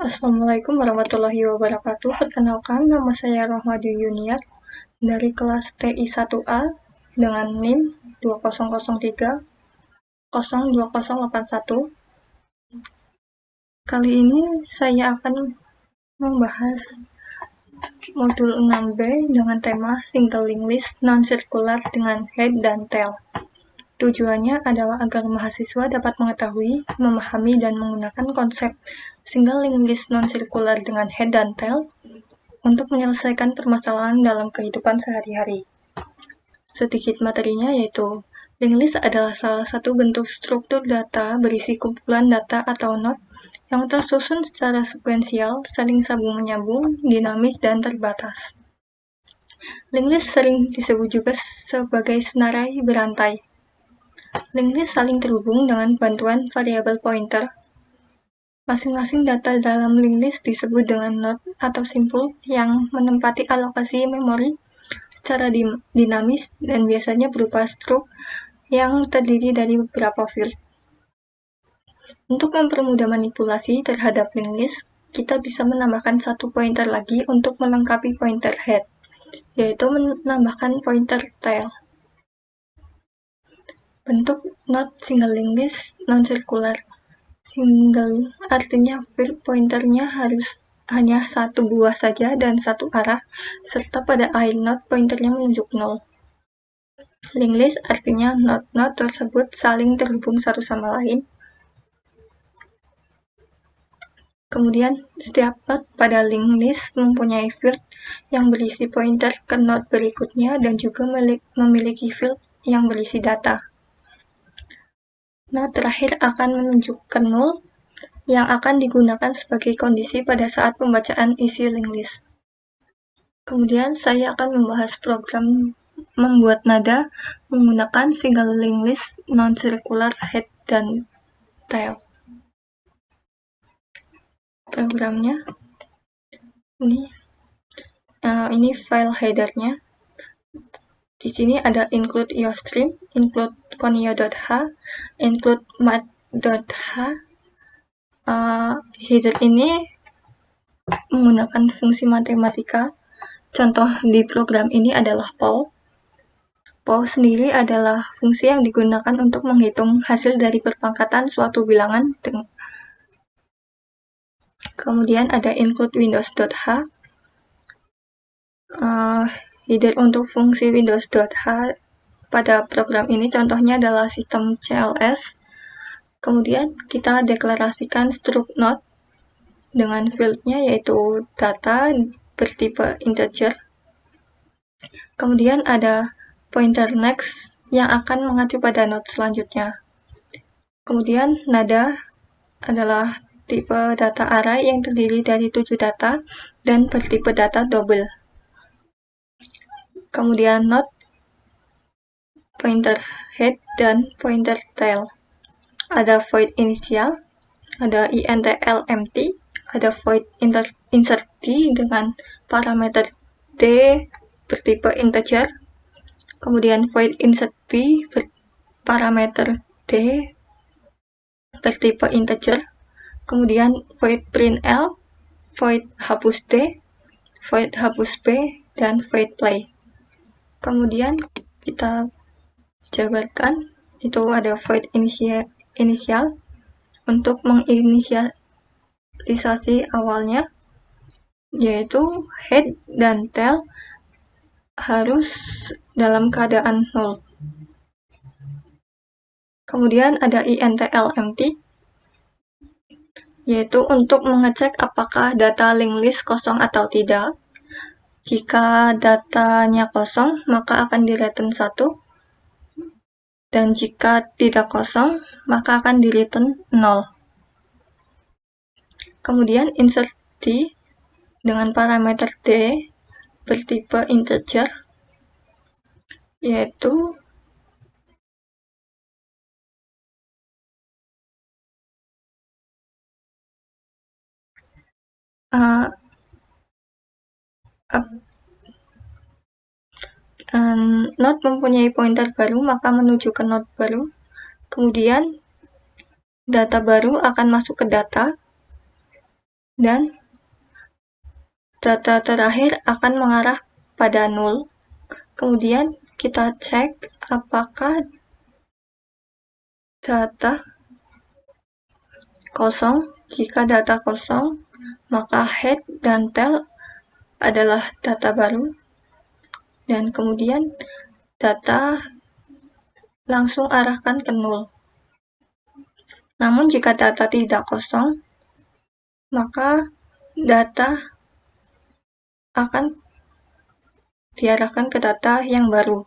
Assalamualaikum warahmatullahi wabarakatuh. Perkenalkan, nama saya Rohmadi Yuniat dari kelas TI 1A dengan NIM 2003 02081. Kali ini saya akan membahas modul 6B dengan tema single linked list non-circular dengan head dan tail. Tujuannya adalah agar mahasiswa dapat mengetahui, memahami, dan menggunakan konsep single linked list non-circular dengan head dan tail untuk menyelesaikan permasalahan dalam kehidupan sehari-hari. Sedikit materinya yaitu, linked list adalah salah satu bentuk struktur data berisi kumpulan data atau node yang tersusun secara sekuensial, saling sambung-menyambung, dinamis, dan terbatas. Linked list sering disebut juga sebagai senarai berantai. Linked list saling terhubung dengan bantuan variabel pointer. Masing-masing data dalam linked list disebut dengan node atau simpul yang menempati alokasi memori secara dinamis dan biasanya berupa struk yang terdiri dari beberapa field. Untuk mempermudah manipulasi terhadap linked list, kita bisa menambahkan satu pointer lagi untuk melengkapi pointer head, yaitu menambahkan pointer tail. Bentuk node single linked list non-circular. Single artinya field pointernya harus hanya satu buah saja dan satu arah, serta pada akhir node pointernya menunjuk 0. Linked list artinya node-node tersebut saling terhubung satu sama lain. Kemudian, setiap node pada linked list mempunyai field yang berisi pointer ke node berikutnya dan juga memiliki field yang berisi data. Node terakhir akan menunjukkan 0 yang akan digunakan sebagai kondisi pada saat pembacaan isi linked list. Kemudian saya akan membahas program membuat nada menggunakan single linked list non-circular head dan tail. Programnya ini file headernya. Di sini ada include iostream, include conio.h, include math.h. Header ini menggunakan fungsi matematika. Contoh di program ini adalah pow. Pow sendiri adalah fungsi yang digunakan untuk menghitung hasil dari perpangkatan suatu bilangan. Kemudian ada include windows.h. Header untuk fungsi windows.h pada program ini contohnya adalah sistem CLS. Kemudian kita deklarasikan struct node dengan fieldnya yaitu data bertipe integer. Kemudian ada pointer next yang akan mengacu pada node selanjutnya. Kemudian nada adalah tipe data array yang terdiri dari 7 data dan bertipe data double. Kemudian node, pointer head, dan pointer tail. Ada void initial, ada intl empty, ada void insert d dengan parameter d bertipe integer, kemudian void insert b parameter d bertipe integer, kemudian void printl, void hapus d, void hapus b, dan void play. Kemudian kita jabarkan, itu ada void inisial untuk menginisialisasi awalnya, yaitu head dan tail harus dalam keadaan 0. Kemudian ada intl empty, yaitu untuk mengecek apakah data linked list kosong atau tidak. Jika datanya kosong, maka akan di return 1. Dan jika tidak kosong, maka akan di return 0. Kemudian insert d dengan parameter d bertipe integer, yaitu node mempunyai pointer baru, maka menuju ke node baru. Kemudian data baru akan masuk ke data dan data terakhir akan mengarah pada 0. Kemudian kita cek apakah data kosong. Jika data kosong, maka head dan tail adalah data baru, dan kemudian data langsung arahkan ke 0. Namun jika data tidak kosong, maka data akan diarahkan ke data yang baru.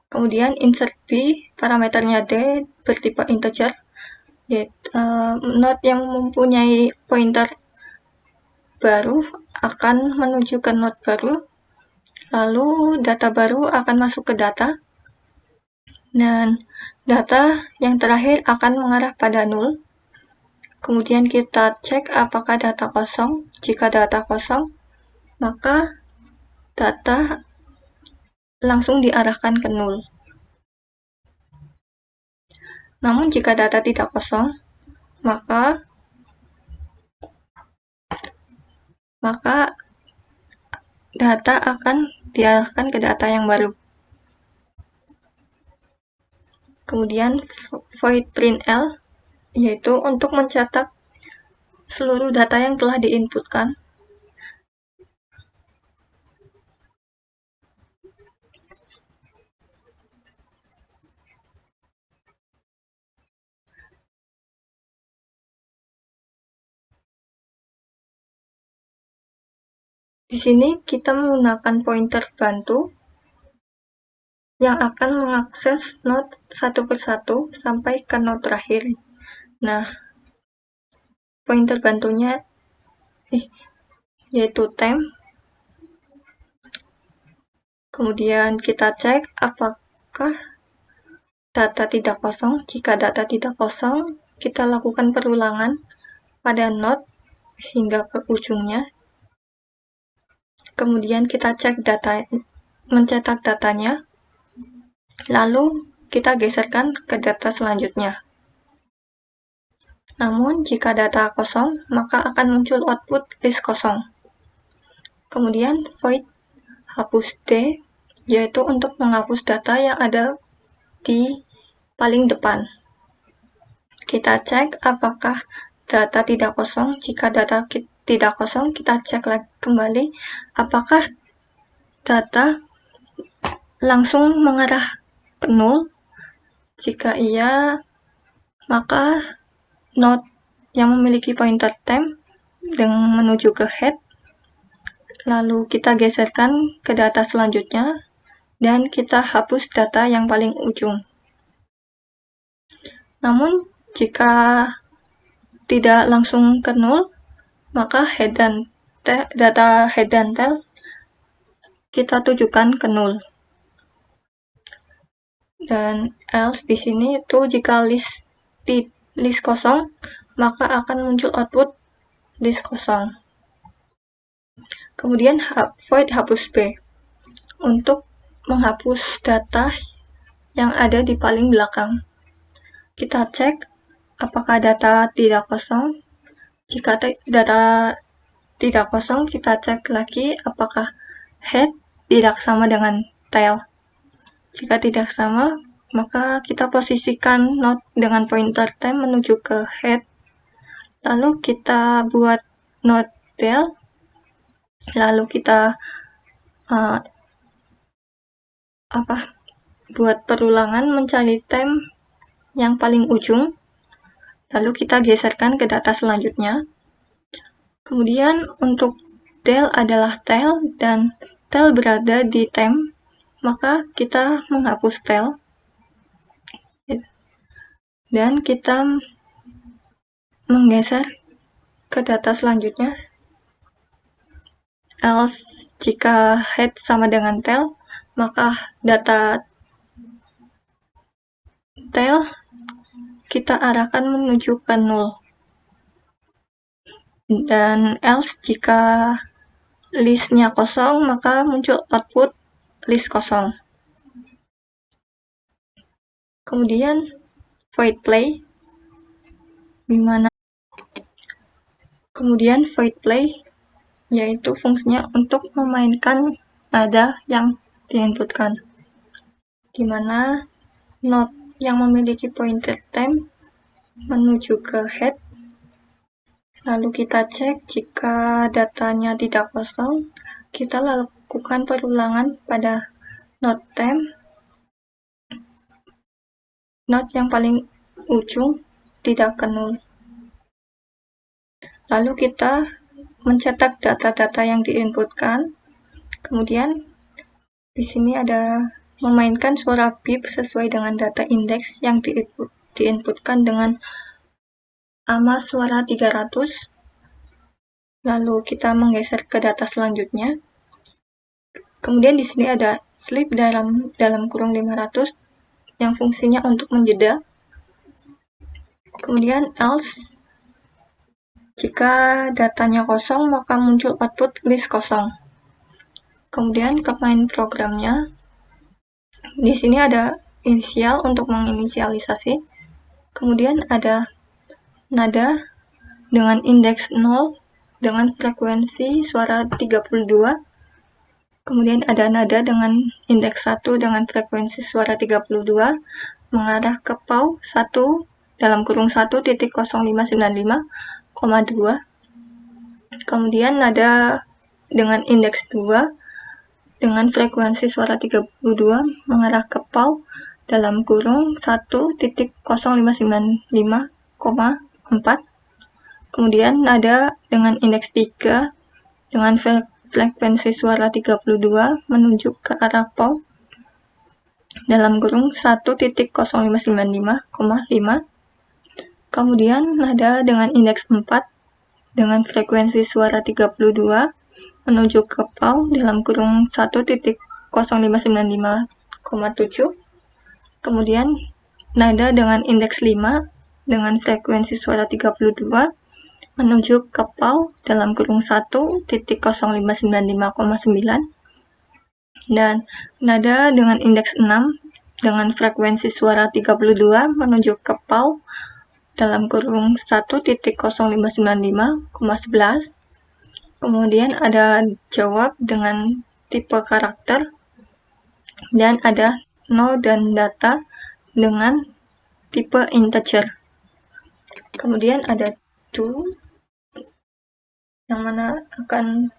Kemudian insert B, parameternya D bertipe integer, yaitu node yang mempunyai pointer baru akan menuju ke node baru, lalu data baru akan masuk ke data, dan data yang terakhir akan mengarah pada 0. Kemudian kita cek apakah data kosong. Jika data kosong, maka data langsung diarahkan ke 0. Namun jika data tidak kosong, maka data akan diarahkan ke data yang baru. Kemudian void printl, yaitu untuk mencetak seluruh data yang telah diinputkan. Di sini kita menggunakan pointer bantu yang akan mengakses node satu persatu sampai ke node terakhir. Nah, pointer bantunya yaitu temp. Kemudian kita cek apakah data tidak kosong. Jika data tidak kosong, kita lakukan perulangan pada node hingga ke ujungnya. Kemudian kita cek mencetak datanya, lalu kita geserkan ke data selanjutnya. Namun jika data kosong, maka akan muncul output list kosong. Kemudian void hapus D, yaitu untuk menghapus data yang ada di paling depan. Kita cek apakah data tidak kosong. Jika data tidak kosong, kita cek lagi kembali apakah data langsung mengarah ke 0. Jika iya, maka node yang memiliki pointer temp dengan menuju ke head, lalu kita geserkan ke data selanjutnya, dan kita hapus data yang paling ujung. Namun jika tidak langsung ke 0, maka data head dan tail kita tujukan ke 0. Dan else di sini itu jika list kosong, maka akan muncul output list kosong. Kemudian void hapus B, untuk menghapus data yang ada di paling belakang. Kita cek apakah data tidak kosong. Jika data tidak kosong, kita cek lagi apakah head tidak sama dengan tail. Jika tidak sama, maka kita posisikan node dengan pointer temp menuju ke head, lalu kita buat node tail, lalu kita buat perulangan mencari temp yang paling ujung, lalu kita geserkan ke data selanjutnya. Kemudian untuk tail adalah tail dan tail berada di temp, maka kita menghapus tail dan kita menggeser ke data selanjutnya. Else jika head sama dengan tail, maka data tail kita arahkan menuju ke 0. Dan else jika listnya kosong, maka muncul output list kosong. Kemudian void play, dimana Kemudian void play, yaitu fungsinya untuk memainkan nada yang diinputkan, di mana note yang memiliki pointer time menuju ke head. Lalu kita cek jika datanya tidak kosong, kita lakukan perulangan pada note time, note yang paling ujung tidak ke nol. Lalu kita mencetak data-data yang diinputkan. Kemudian di sini ada memainkan suara bip sesuai dengan data indeks yang diinputkan dengan ama suara 300. Lalu kita menggeser ke data selanjutnya. Kemudian di sini ada sleep dalam kurung 500 yang fungsinya untuk menjeda. Kemudian else, jika datanya kosong maka muncul output list kosong. Kemudian ke main programnya, di sini ada inisial untuk menginisialisasi. Kemudian ada nada dengan indeks 0 dengan frekuensi suara 32. Kemudian ada nada dengan indeks 1 dengan frekuensi suara 32 mengarah ke PAU 1 dalam kurung 1.0595,2. Kemudian nada dengan indeks 2 dengan frekuensi suara 32 mengarah ke PAU dalam kurung 1.0595,4. Kemudian nada dengan indeks 3 dengan frekuensi suara 32 menuju ke arah PAU dalam kurung 1.0595,5. Kemudian nada dengan indeks 4 dengan frekuensi suara 32 menuju ke PAU dalam kurung 1.0595,7. Kemudian nada dengan indeks 5 dengan frekuensi suara 32 menuju ke PAU dalam kurung 1.0595,9. Dan nada dengan indeks 6 dengan frekuensi suara 32 menuju ke PAU dalam kurung 1.0595,11. Kemudian ada jawab dengan tipe karakter, dan ada no dan data dengan tipe integer. Kemudian ada do yang mana akan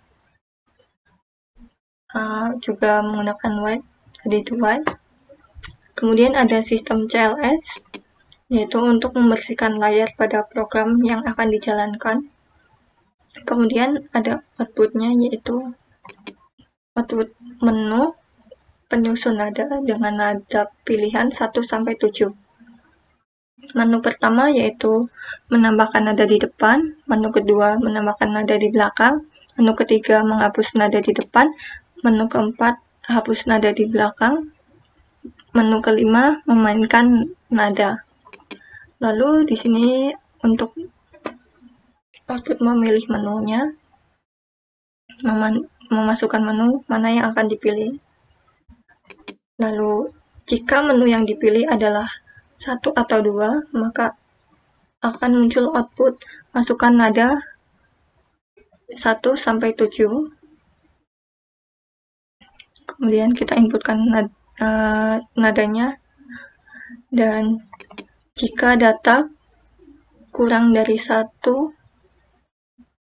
juga menggunakan while, jadi do while. Kemudian ada sistem CLS, yaitu untuk membersihkan layar pada program yang akan dijalankan. Kemudian ada outputnya, yaitu output menu penyusun nada dengan nada pilihan 1-7. Menu pertama yaitu menambahkan nada di depan, menu kedua menambahkan nada di belakang, menu ketiga menghapus nada di depan, menu keempat hapus nada di belakang, menu kelima memainkan nada. Lalu di sini untuk output memilih menunya, memasukkan menu mana yang akan dipilih. Lalu jika menu yang dipilih adalah 1 atau 2, maka akan muncul output masukkan nada 1-7. Kemudian kita inputkan nadanya, dan jika data kurang dari 1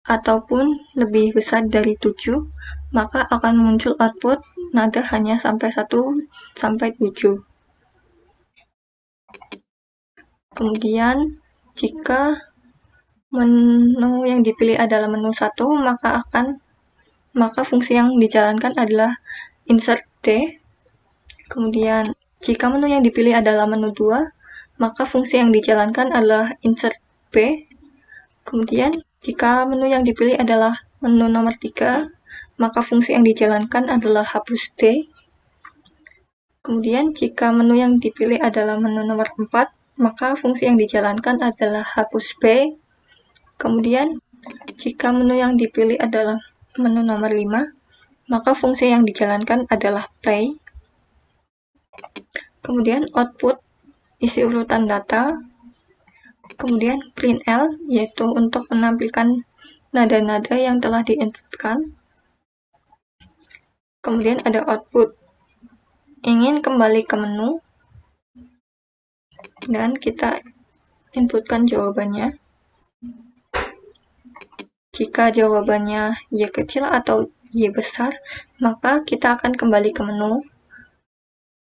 ataupun lebih besar dari 7, maka akan muncul output nada hanya sampai 1-7. Kemudian jika menu yang dipilih adalah menu 1, maka fungsi yang dijalankan adalah insert D. Kemudian jika menu yang dipilih adalah menu 2, maka fungsi yang dijalankan adalah insert B. Kemudian jika menu yang dipilih adalah menu nomor 3, maka fungsi yang dijalankan adalah hapus D. Kemudian jika menu yang dipilih adalah menu nomor 4, maka fungsi yang dijalankan adalah hapus B. Kemudian jika menu yang dipilih adalah menu nomor 5, maka fungsi yang dijalankan adalah play. Kemudian output isi urutan data. Kemudian print L, yaitu untuk menampilkan nada-nada yang telah diinputkan. Kemudian ada output. Ingin kembali ke menu, dan kita inputkan jawabannya. Jika jawabannya Y kecil atau Y besar, maka kita akan kembali ke menu.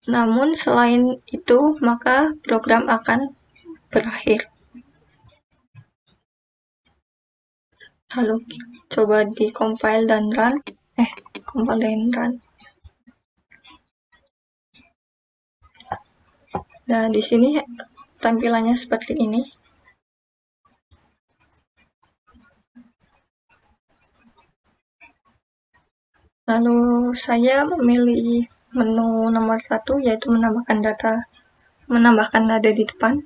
Namun selain itu, maka program akan berakhir. Lalu coba di compile dan run. Compile dan run. Nah, di sini tampilannya seperti ini. Lalu saya memilih menu nomor 1, yaitu menambahkan nada di depan.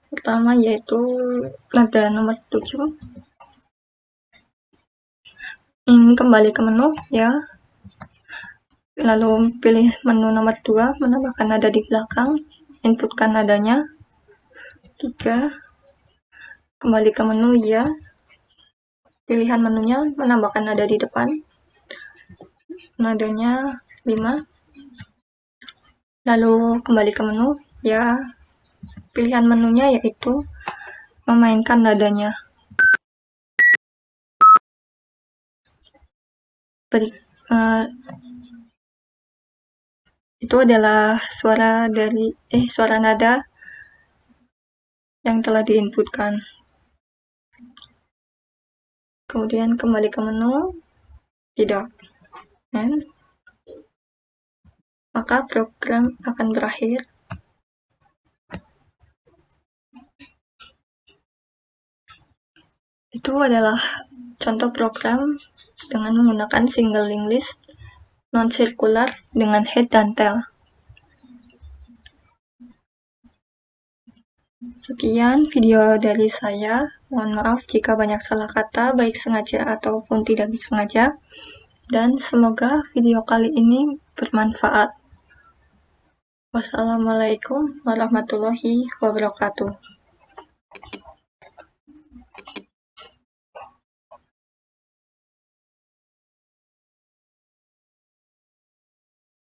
Pertama yaitu nada nomor 7. Ingin kembali ke menu, ya. Lalu pilih menu nomor 2, menambahkan nada di belakang, inputkan nadanya. 3, kembali ke menu, ya. Pilihan menunya menambahkan nada di depan, nadanya 5. Lalu kembali ke menu, ya. Pilihan menunya yaitu memainkan nadanya. Itu adalah suara nada yang telah diinputkan. Kemudian kembali ke menu, tidak, dan maka program akan berakhir. Itu adalah contoh program dengan menggunakan single linked list non-circular dengan head dan tail. Sekian video dari saya. Mohon maaf jika banyak salah kata, baik sengaja ataupun tidak disengaja. Dan semoga video kali ini bermanfaat. Wassalamualaikum warahmatullahi wabarakatuh.